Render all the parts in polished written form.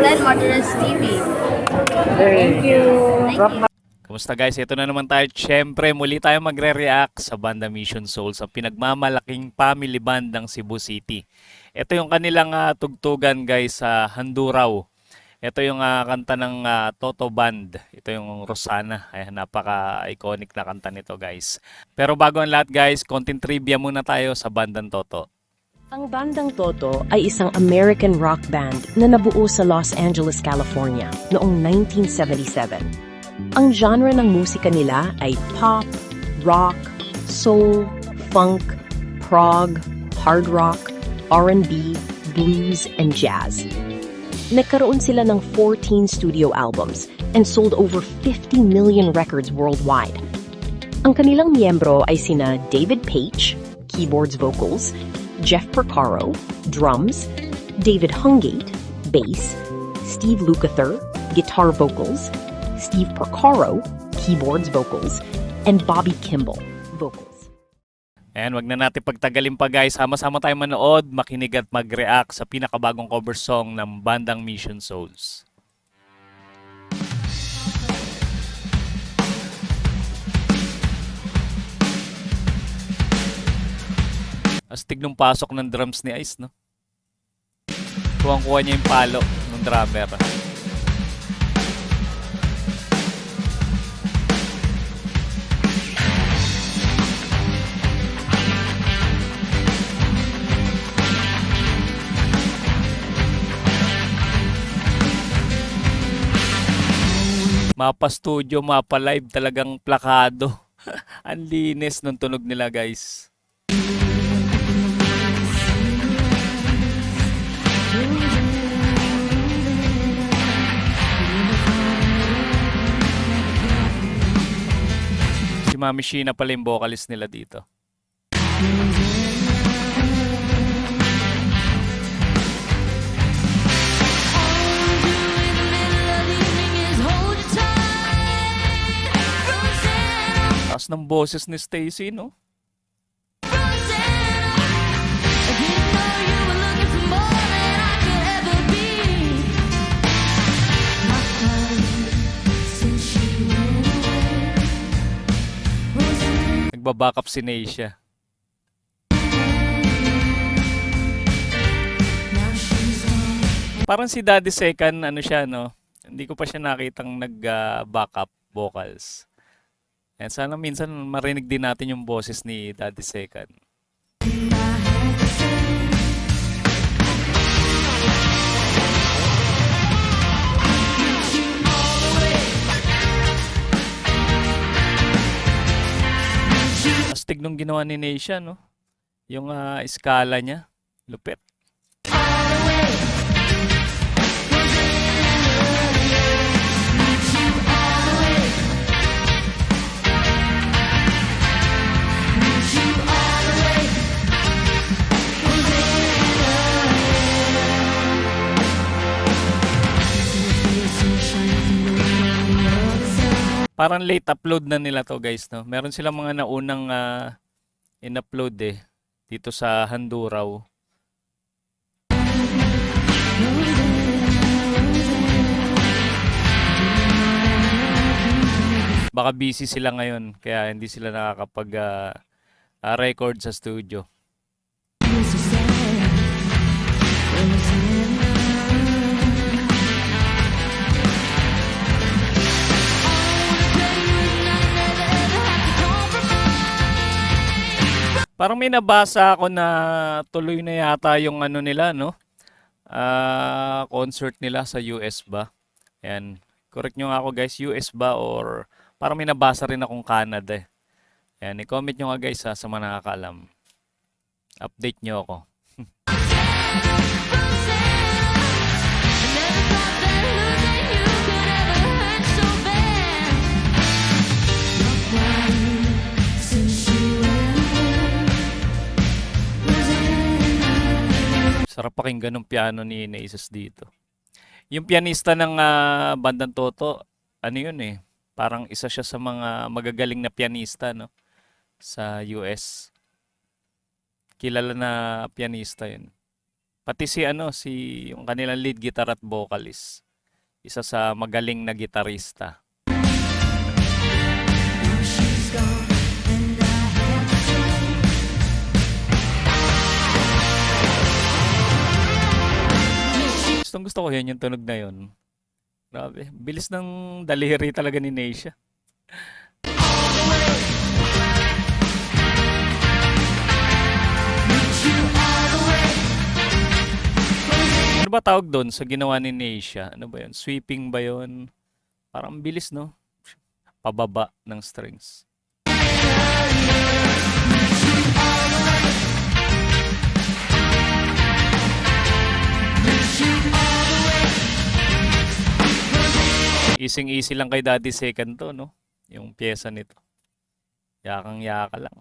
Glenn Martinez TV. Thank you. Thank you. Kamusta guys? Ito na naman tayo. Siyempre, muli tayo magre-react sa banda Mission Souls, ang pinagmamalaking family band ng Cebu City. Ito yung kanilang tugtugan guys sa Handuraw. Ito yung kanta ng Toto Band. Ito yung Rosana. Ayan, napaka-iconic na kanta nito guys. Pero bago ang lahat guys, konting trivia muna tayo sa bandang Toto. Ang bandang Toto ay isang American rock band na nabuo sa Los Angeles, California noong 1977. Ang genre ng musika nila ay pop, rock, soul, funk, prog, hard rock, R&B, blues, and jazz. Nagkaroon sila ng 14 studio albums and sold over 50 million records worldwide. Ang kanilang miyembro ay sina David Paich, keyboards vocals, Jeff Porcaro, drums, David Hungate, bass, Steve Lukather, guitar vocals, Steve Porcaro, keyboards vocals, and Bobby Kimball, vocals. Ayan, wag na natin pagtagalin pa guys. Sama-sama tayo manood, makinig at mag-react sa pinakabagong cover song ng bandang Mission Souls. Astig nung pasok ng drums ni Ice, no? Kuwang-kuha niya yung palo ng drummer. Mapa studio, mapa live, talagang plakado. Ang linis ng tunog nila guys. Si Mami Sheena pala yung vocalist nila dito. Taas ng boses ni Stacy, no? Nagbaback up si Neisha. Parang si Daddy Second, ano siya, no? Hindi ko pa siya nakitang nag-backup vocals. And sana minsan marinig din natin yung boses ni Daddy Second. Astig nung ginawa ni Neisha, no? Yung skala niya, lupit. Parang late upload na nila to guys, no? Meron silang mga naunang in-upload dito sa Handuraw. Baka busy sila ngayon kaya hindi sila nakakapag record sa studio. Parang may nabasa ako na tuloy na yata yung ano nila, no? Concert nila sa US ba? Ayan. Correct nyo nga ako guys, US ba or parang may nabasa rin akong Canada eh. Ayan, i-comment nyo nga guys sa mga nakakaalam. Update nyo ako. Sarap pakinggan ng piano ni Naisas dito. Yung pianista ng bandang Toto, ano yun eh, parang isa siya sa mga magagaling na pianista, no? Sa US. Kilala na pianista yun. Pati si yung kanilang lead guitar at vocalist. Isa sa magaling na gitarista. Gusto ko yan, yung tunog na yun. Grabe, bilis ng daliri talaga ni Neisha. Ano ba tawag doon sa ginawa ni Neisha? Ano ba yun? Sweeping ba yun? Parang bilis, no? Pababa ng strings. Easy lang kay Daddy Second to, no? Yung pyesa nito. Yakang-yaka lang.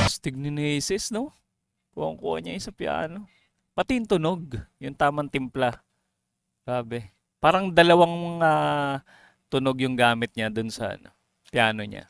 Astig ni Nesis, no? Kuha niya yung sa piano. Pati yung tunog, yung tamang timpla. Grabe. Parang dalawang tunog yung gamit niya dun sa piano niya.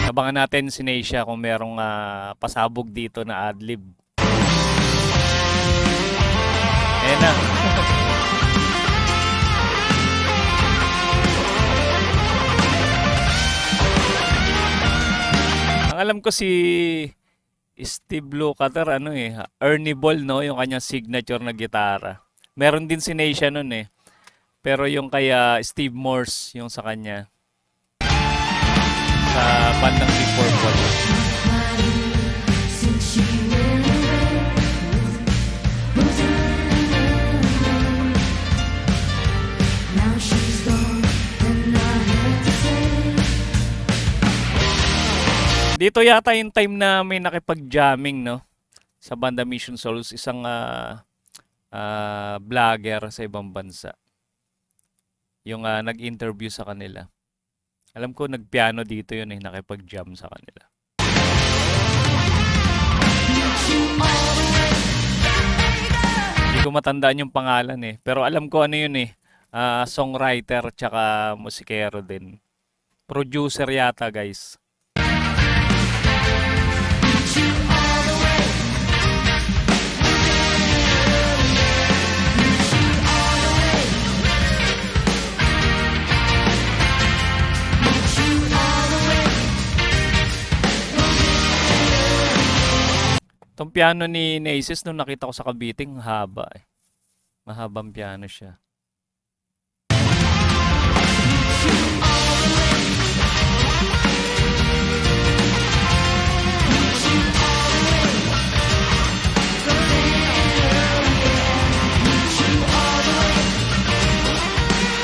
Abangan natin si Neisha kung merong pasabog dito na adlib. Ayan na. Ang alam ko si Steve Lukather, Ernie Ball, no? Yung kanyang signature na gitara. Meron din si Neisha nun eh. Pero yung kaya Steve Morse, yung sa kanya. Sa bandang Big Purple. Dito yata yung time na may nakipag-jamming, no? Sa banda Mission Souls, isang vlogger sa ibang bansa. Yung nag-interview sa kanila. Alam ko nagpiano dito yun nakipag-jam sa kanila. Hindi ko matandaan yung pangalan pero alam ko ano yun songwriter tsaka musikero din. Producer yata, guys. Itong piano ni Nesis, nung nakita ko sa Kabiting, haba Mahabang piano siya.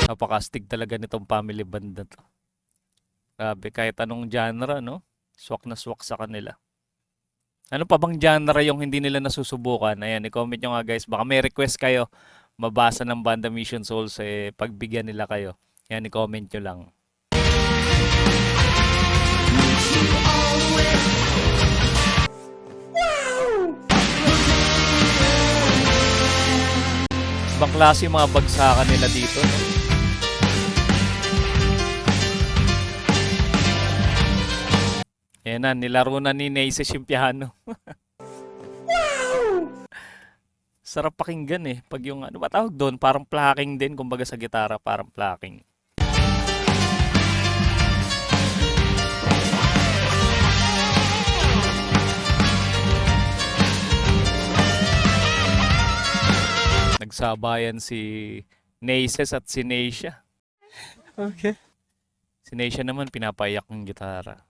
Napakastig talaga nitong family band na to. Grabe, kahit anong genre, no? Swak na swak sa kanila. Ano pa bang genre yung hindi nila nasusubukan? Ayan, i-comment nyo nga, guys. Baka may request kayo mabasa ng banda Mission Souls, pagbigyan nila kayo. Ayan, i-comment nyo lang. Ibang klase yung mga bagsakan nila dito, no? Ayan na, nilaro na ni Nesis yung piano. Sarap pakinggan pag yung ano ba tawag doon, parang plucking din, kumbaga sa gitara, parang plucking. Nagsabayan si Nesis at si Neisha. Okay. Si Neisha naman pinapayak ng gitara.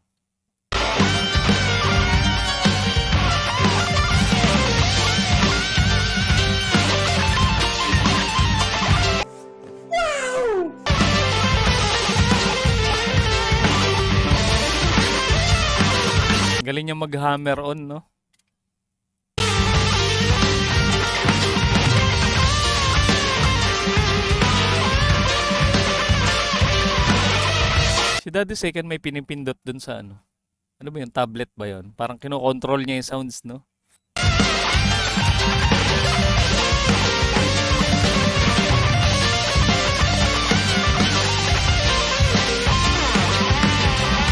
Galing niya mag-hammer on, no? Si Daddy Second may pinipindot dun sa ano. Ano ba yung tablet ba yun? Parang kinokontrol niya yung sounds, no?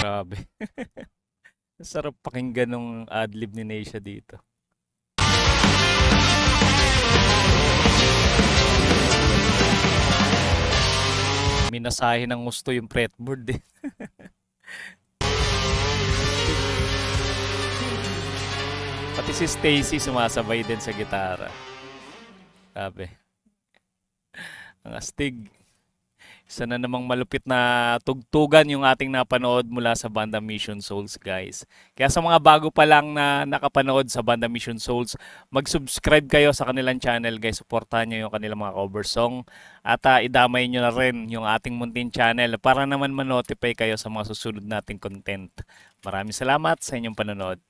Grabe. Sarap pakinggan ng adlib ni Neisha dito. Minasahe ng gusto yung fretboard eh. Pati si Stacy sumasabay din sa gitara. Grabe. Ang astig. Isa na namang malupit na tugtugan yung ating napanood mula sa Banda Mission Souls, guys. Kaya sa mga bago pa lang na nakapanood sa Banda Mission Souls, mag-subscribe kayo sa kanilang channel, guys. Suportahan nyo yung kanilang mga cover song. At idamay nyo na rin yung ating muntin channel para naman ma-notify kayo sa mga susunod nating content. Maraming salamat sa inyong panonood.